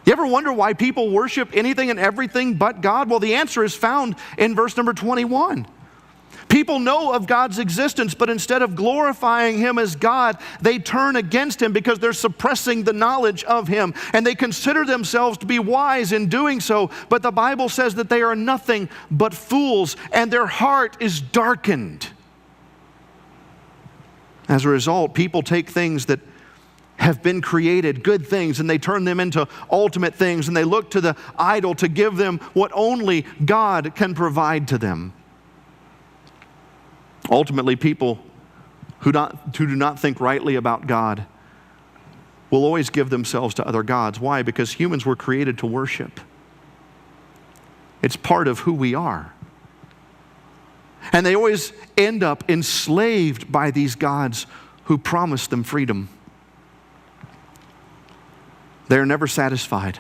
You ever wonder why people worship anything and everything but God? Well, the answer is found in verse number 21. People know of God's existence, but instead of glorifying Him as God, they turn against Him because they're suppressing the knowledge of Him. And they consider themselves to be wise in doing so, but the Bible says that they are nothing but fools, and their heart is darkened. As a result, people take things that have been created, good things, and they turn them into ultimate things, and they look to the idol to give them what only God can provide to them. Ultimately, people who do not think rightly about God will always give themselves to other gods. Why? Because humans were created to worship. It's part of who we are. And they always end up enslaved by these gods who promise them freedom. They're never satisfied.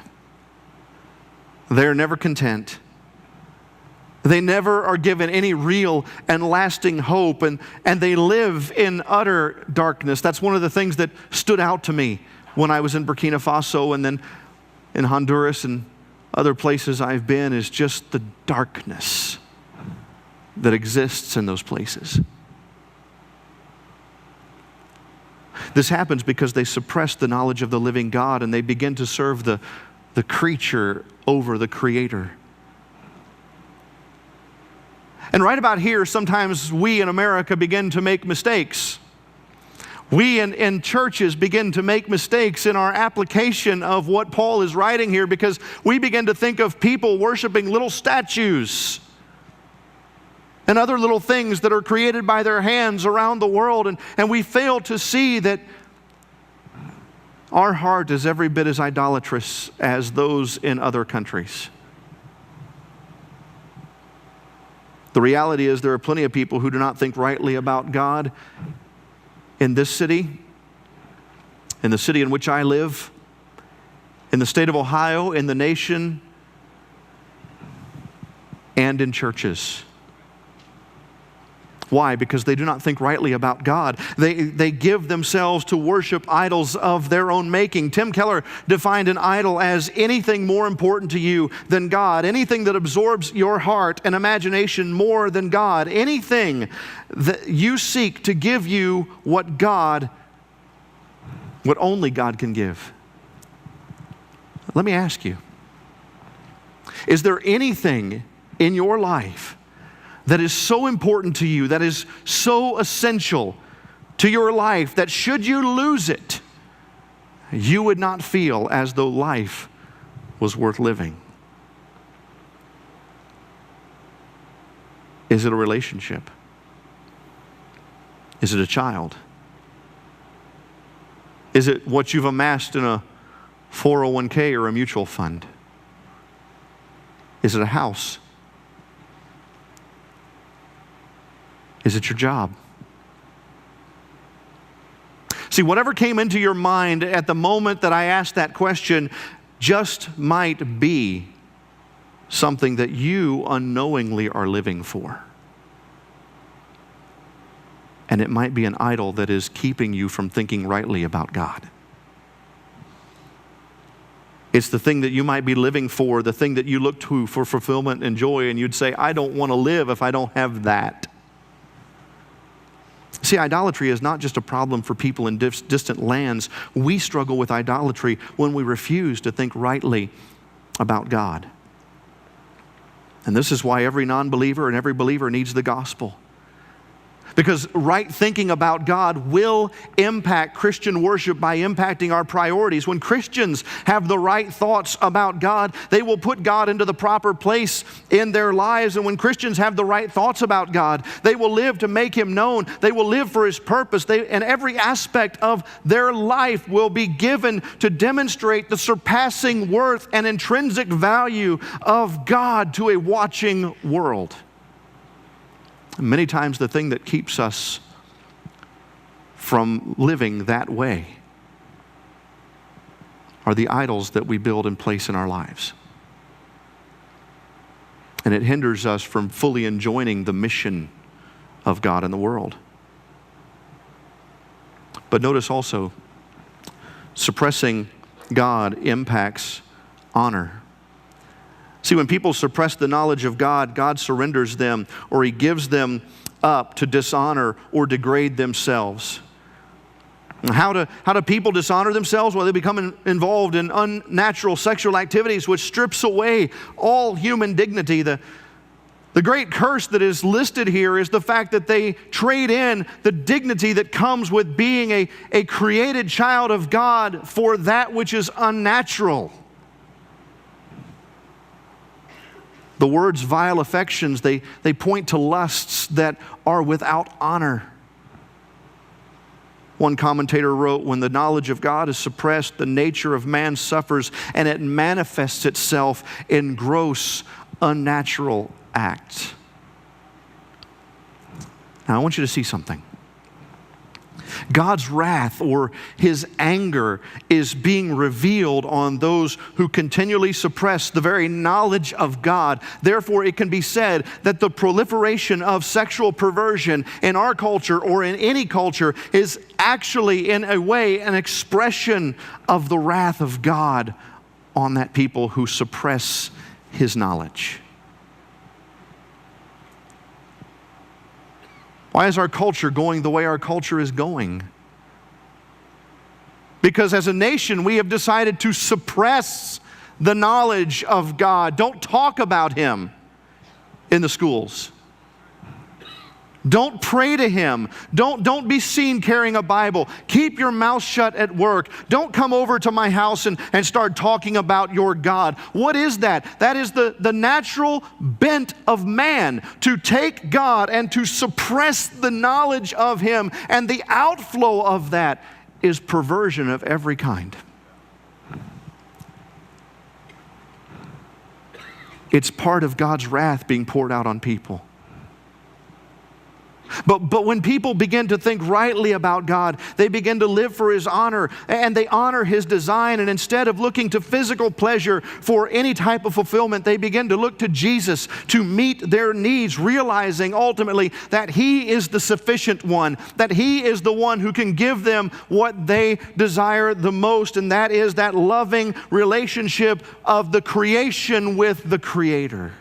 They're never content. They never are given any real and lasting hope, and they live in utter darkness. That's one of the things that stood out to me when I was in Burkina Faso and then in Honduras and other places I've been, is just the darkness that exists in those places. This happens because they suppress the knowledge of the living God, and they begin to serve the creature over the Creator. And right about here, sometimes we in America begin to make mistakes. We in churches begin to make mistakes in our application of what Paul is writing here, because we begin to think of people worshiping little statues and other little things that are created by their hands around the world. And we fail to see that our heart is every bit as idolatrous as those in other countries. The reality is there are plenty of people who do not think rightly about God in this city, in the city in which I live, in the state of Ohio, in the nation, and in churches. Why? Because they do not think rightly about God. They give themselves to worship idols of their own making. Tim Keller defined an idol as anything more important to you than God, anything that absorbs your heart and imagination more than God, anything that you seek to give you what only God can give. Let me ask you, is there anything in your life that is so important to you, that is so essential to your life, that should you lose it, you would not feel as though life was worth living? Is it a relationship? Is it a child? Is it what you've amassed in a 401k or a mutual fund? Is it a house? Is it your job? See, whatever came into your mind at the moment that I asked that question just might be something that you unknowingly are living for. And it might be an idol that is keeping you from thinking rightly about God. It's the thing that you might be living for, the thing that you look to for fulfillment and joy, and you'd say, I don't want to live if I don't have that. See, idolatry is not just a problem for people in distant lands. We struggle with idolatry when we refuse to think rightly about God. And this is why every non-believer and every believer needs the gospel. Because right thinking about God will impact Christian worship by impacting our priorities. When Christians have the right thoughts about God, they will put God into the proper place in their lives. And when Christians have the right thoughts about God, they will live to make Him known. They will live for His purpose. And every aspect of their life will be given to demonstrate the surpassing worth and intrinsic value of God to a watching world. Many times the thing that keeps us from living that way are the idols that we build and place in our lives. And it hinders us from fully enjoying the mission of God in the world. But notice also, suppressing God impacts honor. See, when people suppress the knowledge of God, God surrenders them, or He gives them up to dishonor or degrade themselves. How do people dishonor themselves? Well, they become involved in unnatural sexual activities, which strips away all human dignity. The great curse that is listed here is the fact that they trade in the dignity that comes with being a created child of God for that which is unnatural. The words vile affections, they point to lusts that are without honor. One commentator wrote, when the knowledge of God is suppressed, the nature of man suffers, and it manifests itself in gross, unnatural acts. Now, I want you to see something. God's wrath or His anger is being revealed on those who continually suppress the very knowledge of God. Therefore, it can be said that the proliferation of sexual perversion in our culture or in any culture is actually, in a way, an expression of the wrath of God on that people who suppress His knowledge. Why is our culture going the way our culture is going? Because as a nation, we have decided to suppress the knowledge of God. Don't talk about Him in the schools. Don't pray to Him. Don't be seen carrying a Bible. Keep your mouth shut at work. Don't come over to my house and start talking about your God. What is that? That is the natural bent of man, to take God and to suppress the knowledge of Him. And the outflow of that is perversion of every kind. It's part of God's wrath being poured out on people. But when people begin to think rightly about God, they begin to live for His honor, and they honor His design, and instead of looking to physical pleasure for any type of fulfillment, they begin to look to Jesus to meet their needs, realizing ultimately that He is the sufficient one, that He is the one who can give them what they desire the most, and that is that loving relationship of the creation with the Creator.